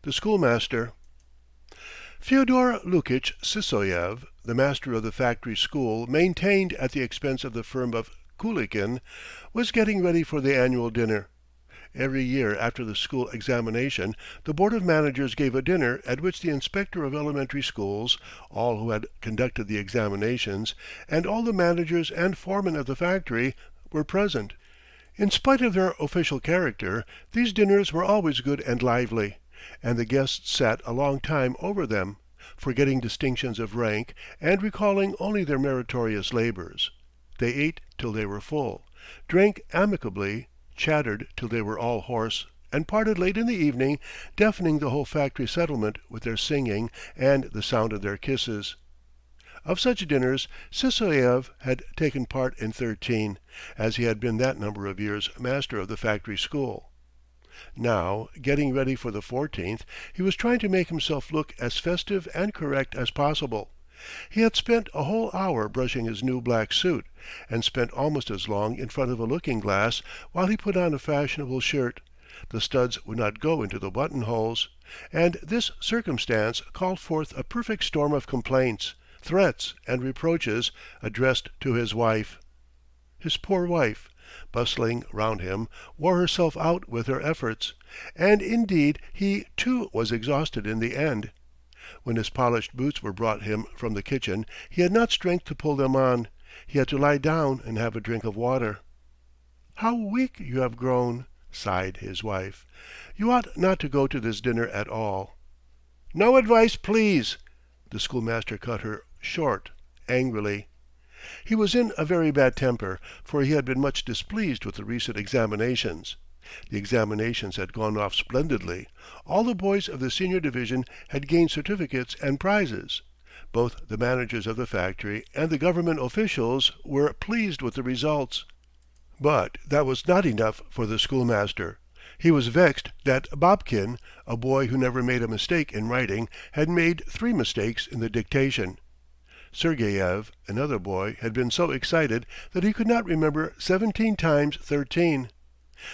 The Schoolmaster. Fyodor Lukitch Sysoev, the master of the factory school maintained at the expense of the firm of Kulikin, was getting ready for the annual dinner. Every year after the school examination, the board of managers gave a dinner at which the inspector of elementary schools, all who had conducted the examinations, and all the managers and foremen of the factory were present. In spite of their official character, these dinners were always good and lively, and the guests sat a long time over them, forgetting distinctions of rank and recalling only their meritorious labors. They ate till they were full, drank amicably, chattered till they were all hoarse, and parted late in the evening, deafening the whole factory settlement with their singing and the sound of their kisses. Of such dinners Sysoev had taken part in 13, as he had been that number of years master of the factory school. Now, getting ready for the 14th, he was trying to make himself look as festive and correct as possible. He had spent a whole hour brushing his new black suit, and spent almost as long in front of a looking-glass while he put on a fashionable shirt. The studs would not go into the buttonholes, and this circumstance called forth a perfect storm of complaints, threats, and reproaches addressed to his wife. His poor wife, bustling round him, wore herself out with her efforts, and indeed he too was exhausted in the end. When his polished boots were brought him from the kitchen, he had not strength to pull them on. He had to lie down and have a drink of water. "How weak you have grown," sighed his wife. "You ought not to go to this dinner at all." "No advice, please!" The schoolmaster cut her short angrily. He was in a very bad temper, for he had been much displeased with the recent examinations. The examinations had gone off splendidly. All the boys of the senior division had gained certificates and prizes. Both the managers of the factory and the government officials were pleased with the results. But that was not enough for the schoolmaster. He was vexed that Babkin, a boy who never made a mistake in writing, had made 3 mistakes in the dictation. Sergeyev, another boy, had been so excited that he could not remember 17 times 13.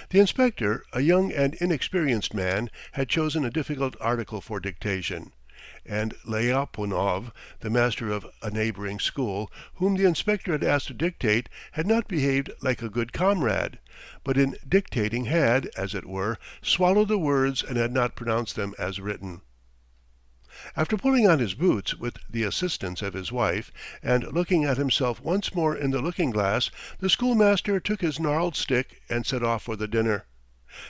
The inspector, a young and inexperienced man, had chosen a difficult article for dictation, and Lyapunov, the master of a neighboring school, whom the inspector had asked to dictate, had not behaved like a good comrade, but in dictating had, as it were, swallowed the words and had not pronounced them as written. After pulling on his boots with the assistance of his wife, and looking at himself once more in the looking-glass, the schoolmaster took his gnarled stick and set off for the dinner.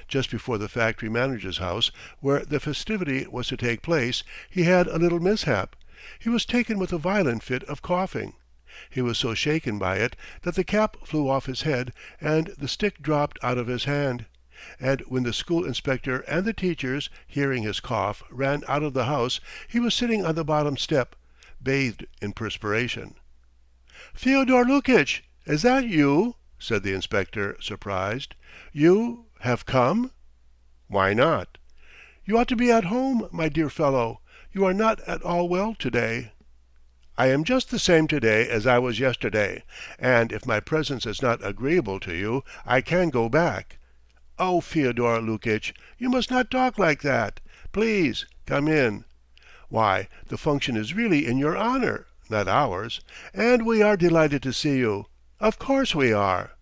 Just before the factory manager's house, where the festivity was to take place, he had a little mishap. He was taken with a violent fit of coughing. He was so shaken by it that the cap flew off his head and the stick dropped out of his hand. And when the school inspector and the teachers, hearing his cough, ran out of the house, he was sitting on the bottom step, bathed in perspiration. "Fyodor Lukitch, is that you?" said the inspector, surprised. "You have come?" "Why not?" "You ought to be at home, my dear fellow. You are not at all well to-day." "I am just the same to-day as I was yesterday, and if my presence is not agreeable to you, I can go back." "Oh, Fyodor Lukitch, you must not talk like that. Please come in. Why, the function is really in your honor, not ours, and we are delighted to see you. Of course we are."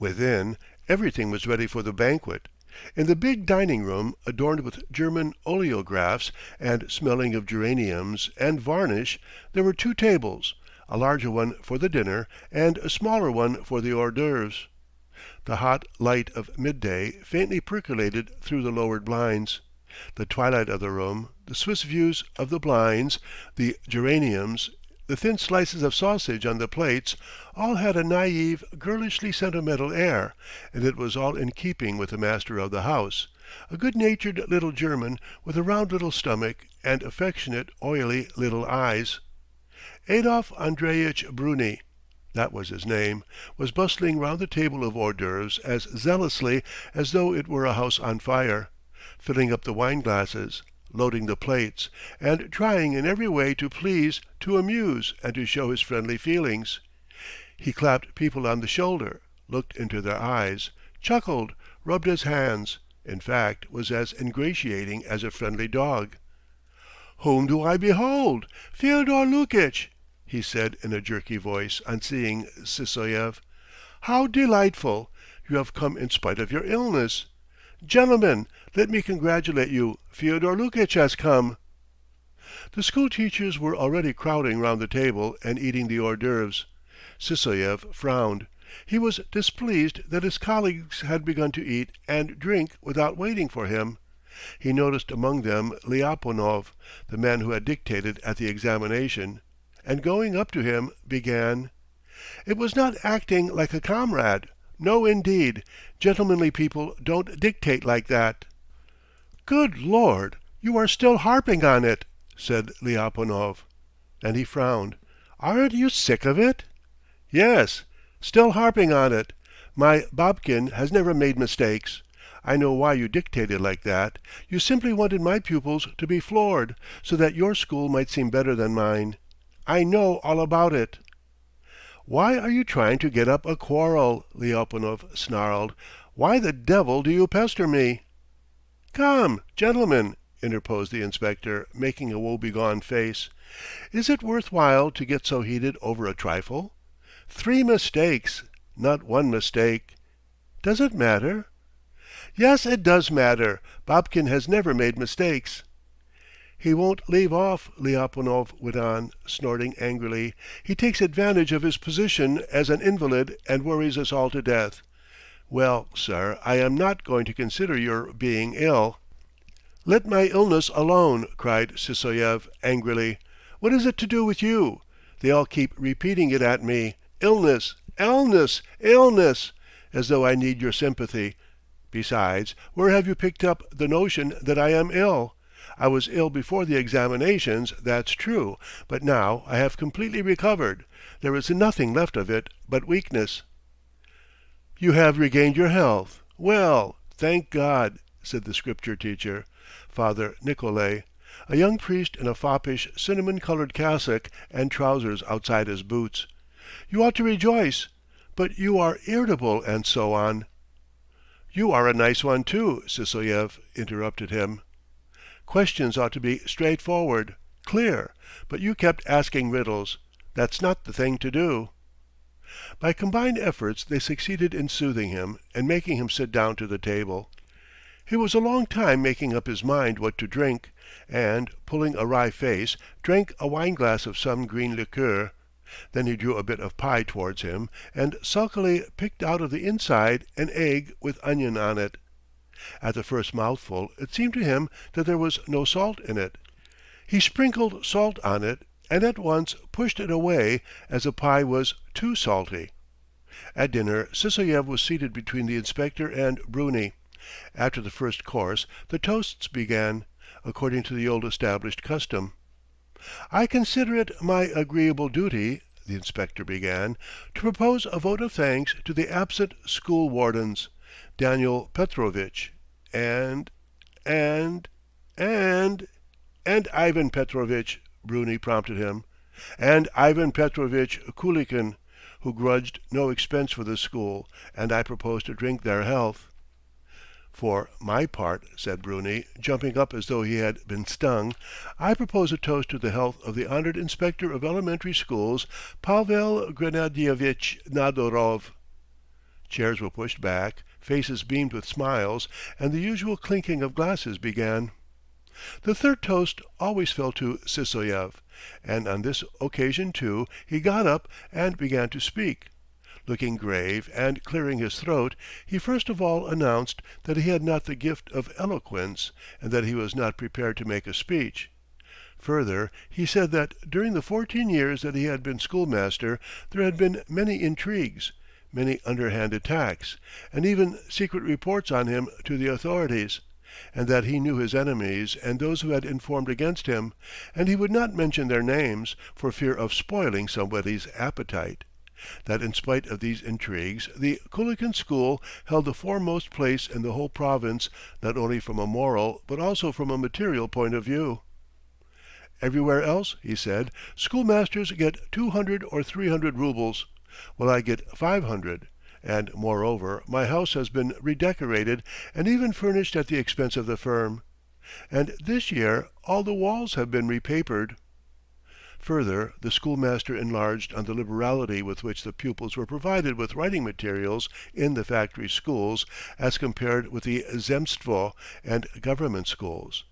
Within, everything was ready for the banquet. In the big dining-room, adorned with German oleographs and smelling of geraniums and varnish, there were 2 tables, a larger one for the dinner and a smaller one for the hors d'oeuvres. The hot light of midday faintly percolated through the lowered blinds. The twilight of the room, the Swiss views of the blinds, the geraniums, the thin slices of sausage on the plates, all had a naïve, girlishly sentimental air, and it was all in keeping with the master of the house, a good-natured little German with a round little stomach and affectionate, oily little eyes. Adolf Andreyitch Bruni, that was his name, was bustling round the table of hors d'oeuvres as zealously as though it were a house on fire, filling up the wine-glasses, loading the plates, and trying in every way to please, to amuse, and to show his friendly feelings. He clapped people on the shoulder, looked into their eyes, chuckled, rubbed his hands, in fact, was as ingratiating as a friendly dog. "Whom do I behold? Fyodor Lukitch!" he said in a jerky voice on seeing Sysoev. "How delightful! You have come in spite of your illness. Gentlemen, let me congratulate you. Fyodor Lukitch has come." The school teachers were already crowding round the table and eating the hors d'oeuvres. Sysoev frowned. He was displeased that his colleagues had begun to eat and drink without waiting for him. He noticed among them Lyapunov, the man who had dictated at the examination, and going up to him began: "It was not acting like a comrade. No, indeed. Gentlemanly people don't dictate like that." "Good Lord! You are still harping on it," said Lyapunov, and he frowned. "Aren't you sick of it?" "Yes, still harping on it. My Babkin has never made mistakes. I know why you dictated like that. You simply wanted my pupils to be floored, so that your school might seem better than mine. I know all about it." "Why are you trying to get up a quarrel?" Lyapunov snarled. "Why the devil do you pester me?" "Come, gentlemen," interposed the inspector, making a woebegone face. "Is it worth while to get so heated over a trifle? 3 mistakes, not 1 mistake. Does it matter?" "Yes, it does matter. Babkin has never made mistakes." "He won't leave off," Lyapunov went on, snorting angrily. "He takes advantage of his position as an invalid and worries us all to death. Well, sir, I am not going to consider your being ill." "Let my illness alone," cried Sysoev angrily. "What is it to do with you? They all keep repeating it at me. Illness, illness, illness! As though I need your sympathy. Besides, where have you picked up the notion that I am ill? I was ill before the examinations, that's true, but now I have completely recovered. There is nothing left of it but weakness." "You have regained your health. Well, thank God," said the scripture teacher, Father Nikolay, a young priest in a foppish, cinnamon-coloured cassock and trousers outside his boots. "You ought to rejoice. But you are irritable and so on." "You are a nice one too," Sysoev interrupted him. "Questions ought to be straightforward, clear, but you kept asking riddles. That's not the thing to do." By combined efforts they succeeded in soothing him and making him sit down to the table. He was a long time making up his mind what to drink, and, pulling a wry face, drank a wineglass of some green liqueur. Then he drew a bit of pie towards him and sulkily picked out of the inside an egg with onion on it. At the first mouthful it seemed to him that there was no salt in it. He sprinkled salt on it and at once pushed it away as the pie was too salty. At dinner Sysoev was seated between the inspector and Bruni. After the first course the toasts began, according to the old established custom. "I consider it my agreeable duty," the inspector began, "to propose a vote of thanks to the absent school wardens, Daniel Petrovitch, and Ivan Petrovitch," Bruni prompted him, "and Ivan Petrovitch Kulikin, who grudged no expense for the school, and I propose to drink their health." "For my part," said Bruni, jumping up as though he had been stung, "I propose a toast to the health of the honoured inspector of elementary schools, Pavel Gennadievitch Nadorov." Chairs were pushed back, faces beamed with smiles, and the usual clinking of glasses began. The third toast always fell to Sysoev, and on this occasion too he got up and began to speak. Looking grave and clearing his throat, he first of all announced that he had not the gift of eloquence and that he was not prepared to make a speech. Further, he said that during the 14 years that he had been schoolmaster there had been many intrigues, many underhand attacks, and even secret reports on him to the authorities, and that he knew his enemies and those who had informed against him, and he would not mention their names for fear of spoiling somebody's appetite. That in spite of these intrigues the Kulikin school held the foremost place in the whole province, not only from a moral but also from a material point of view. "Everywhere else," he said, "schoolmasters get 200 or 300 roubles, while I get 500, and moreover my house has been redecorated and even furnished at the expense of the firm. And this year all the walls have been repapered." Further, the schoolmaster enlarged on the liberality with which the pupils were provided with writing materials in the factory schools as compared with the Zemstvo and government schools.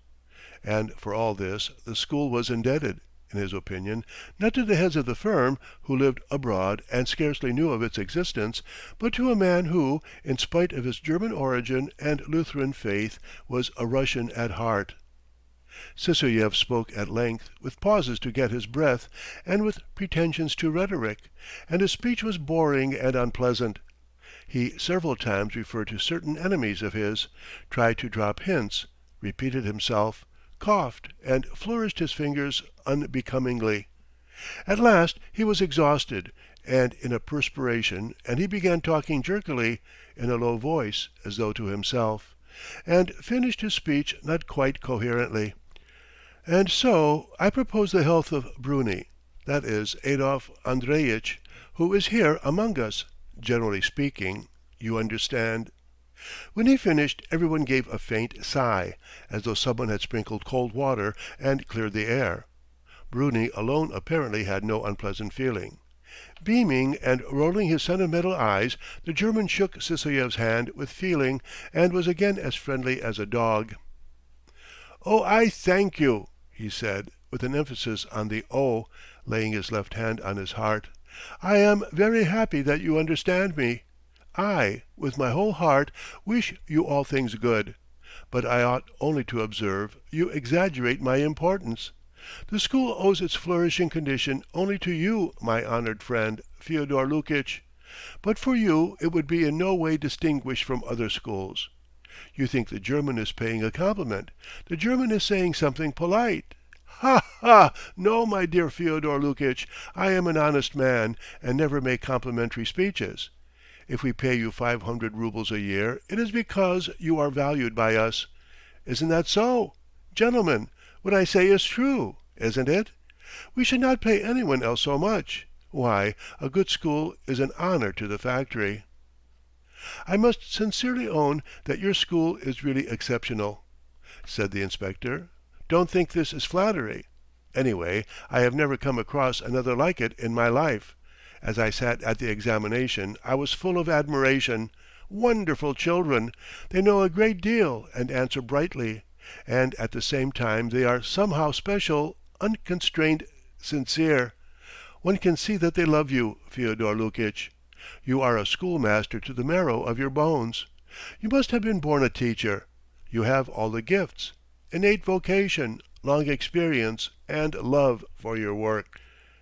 And for all this the school was indebted, in his opinion, not to the heads of the firm, who lived abroad and scarcely knew of its existence, but to a man who, in spite of his German origin and Lutheran faith, was a Russian at heart. Sysoev spoke at length, with pauses to get his breath, and with pretensions to rhetoric, and his speech was boring and unpleasant. He several times referred to certain enemies of his, tried to drop hints, repeated himself, coughed, and flourished his fingers unbecomingly. At last he was exhausted and in a perspiration, and he began talking jerkily, in a low voice, as though to himself, and finished his speech not quite coherently. "And so I propose the health of Bruni, that is, Adolf Andreyitch, who is here among us, generally speaking, you understand." When he finished everyone gave a faint sigh, as though someone had sprinkled cold water and cleared the air. Bruni alone apparently had no unpleasant feeling. Beaming and rolling his sentimental eyes, the German shook Sysoev's hand with feeling and was again as friendly as a dog. "Oh, I thank you," he said, with an emphasis on the "oh," laying his left hand on his heart. "I am very happy that you understand me. I, with my whole heart, wish you all things good. But I ought only to observe, you exaggerate my importance. The school owes its flourishing condition only to you, my honored friend, Fyodor Lukitch. But for you it would be in no way distinguished from other schools. You think the German is paying a compliment. The German is saying something polite. Ha, ha! No, my dear Fyodor Lukitch, I am an honest man, and never make complimentary speeches. If we pay you 500 roubles a year, it is because you are valued by us. Isn't that so? Gentlemen, what I say is true, isn't it? We should not pay anyone else so much. Why, a good school is an honor to the factory." "I must sincerely own that your school is really exceptional," said the inspector. "Don't think this is flattery. Anyway, I have never come across another like it in my life. As I sat at the examination I was full of admiration. Wonderful children! They know a great deal and answer brightly, and at the same time they are somehow special, unconstrained, sincere. One can see that they love you, Fyodor Lukitch. You are a schoolmaster to the marrow of your bones. You must have been born a teacher. You have all the gifts, innate vocation, long experience, and love for your work.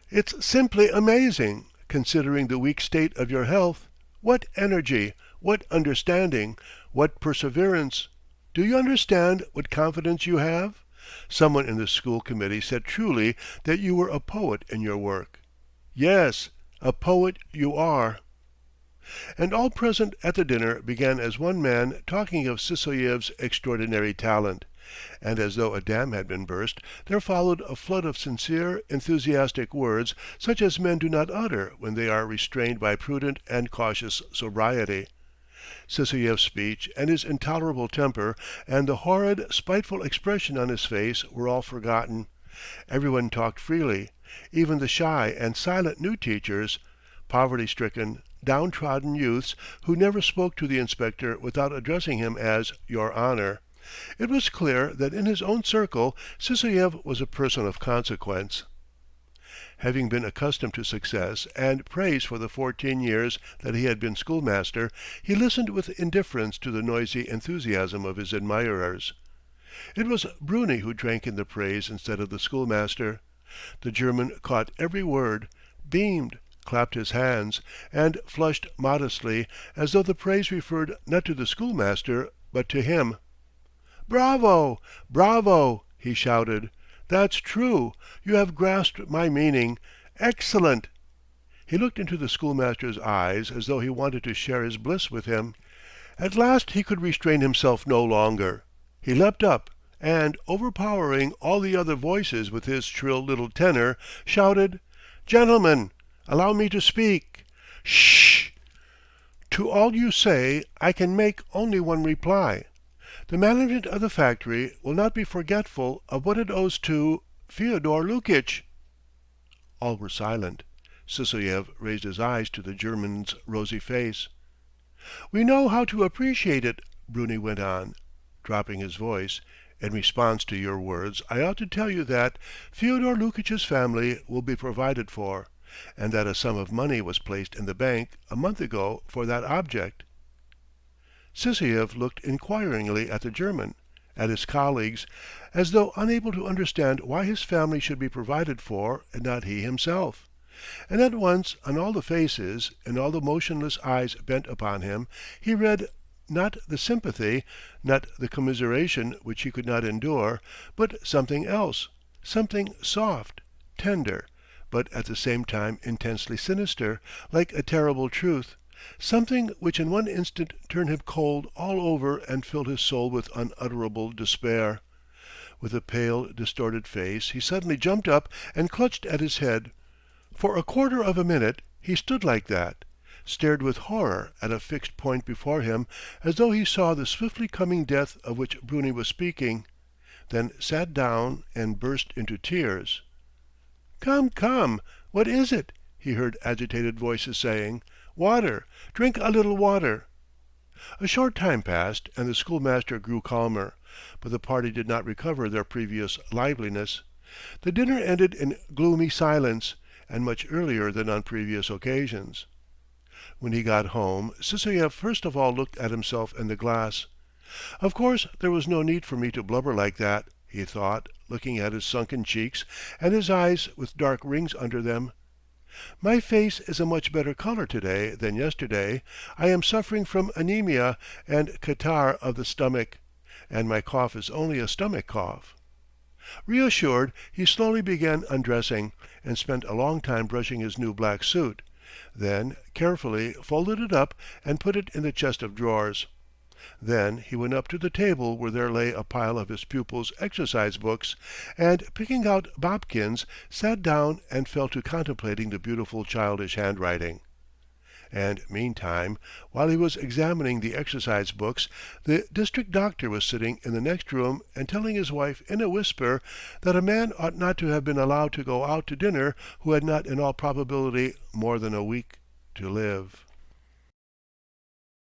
It's simply amazing, considering the weak state of your health. What energy, what understanding, what perseverance! Do you understand what confidence you have? Someone in the school committee said truly that you were a poet in your work. Yes, a poet you are." And all present at the dinner began as one man talking of Sysoev's extraordinary talent, and as though a dam had been burst, there followed a flood of sincere, enthusiastic words such as men do not utter when they are restrained by prudent and cautious sobriety. Sysoev's speech and his intolerable temper and the horrid, spiteful expression on his face were all forgotten. Everyone talked freely, even the shy and silent new teachers, poverty-stricken, downtrodden youths who never spoke to the inspector without addressing him as "Your Honor." It was clear that in his own circle Sysoev was a person of consequence. Having been accustomed to success and praise for the 14 years that he had been schoolmaster, he listened with indifference to the noisy enthusiasm of his admirers. It was Bruni who drank in the praise instead of the schoolmaster. The German caught every word, beamed, clapped his hands, and flushed modestly, as though the praise referred not to the schoolmaster but to him. "Bravo! Bravo!" he shouted. "That's true. You have grasped my meaning. Excellent!" He looked into the schoolmaster's eyes as though he wanted to share his bliss with him. At last he could restrain himself no longer. He leapt up, and, overpowering all the other voices with his shrill little tenor, shouted, "Gentlemen, allow me to speak." "Sh h h! To all you say I can make only one reply. The management of the factory will not be forgetful of what it owes to Fyodor Lukitch." All were silent. Sysoev raised his eyes to the German's rosy face. "We know how to appreciate it," Bruni went on, dropping his voice. "In response to your words I ought to tell you that Fyodor Lukitch's family will be provided for, and that a sum of money was placed in the bank a month ago for that object." Sysoev looked inquiringly at the German, at his colleagues, as though unable to understand why his family should be provided for and not he himself. And at once on all the faces, in all the motionless eyes bent upon him, he read not the sympathy, not the commiseration which he could not endure, but something else, something soft, tender, but at the same time intensely sinister, like a terrible truth, something which in one instant turned him cold all over and filled his soul with unutterable despair. With a pale, distorted face he suddenly jumped up and clutched at his head. For a quarter of a minute he stood like that, stared with horror at a fixed point before him, as though he saw the swiftly coming death of which Bruni was speaking, then sat down and burst into tears. "Come, come, what is it?" he heard agitated voices saying. "Water! Drink a little water!" A short time passed and the schoolmaster grew calmer, but the party did not recover their previous liveliness. The dinner ended in gloomy silence, and much earlier than on previous occasions. When he got home, Sysoev first of all looked at himself in the glass. "Of course there was no need for me to blubber like that," he thought, looking at his sunken cheeks and his eyes with dark rings under them. "My face is a much better color today than yesterday. I am suffering from anemia and catarrh of the stomach, and my cough is only a stomach cough." Reassured, he slowly began undressing, and spent a long time brushing his new black suit, then carefully folded it up and put it in the chest of drawers. Then he went up to the table where there lay a pile of his pupils' exercise books, and picking out Babkin's, sat down and fell to contemplating the beautiful childish handwriting. And meantime, while he was examining the exercise books, the district doctor was sitting in the next room and telling his wife in a whisper that a man ought not to have been allowed to go out to dinner who had not in all probability more than a week to live.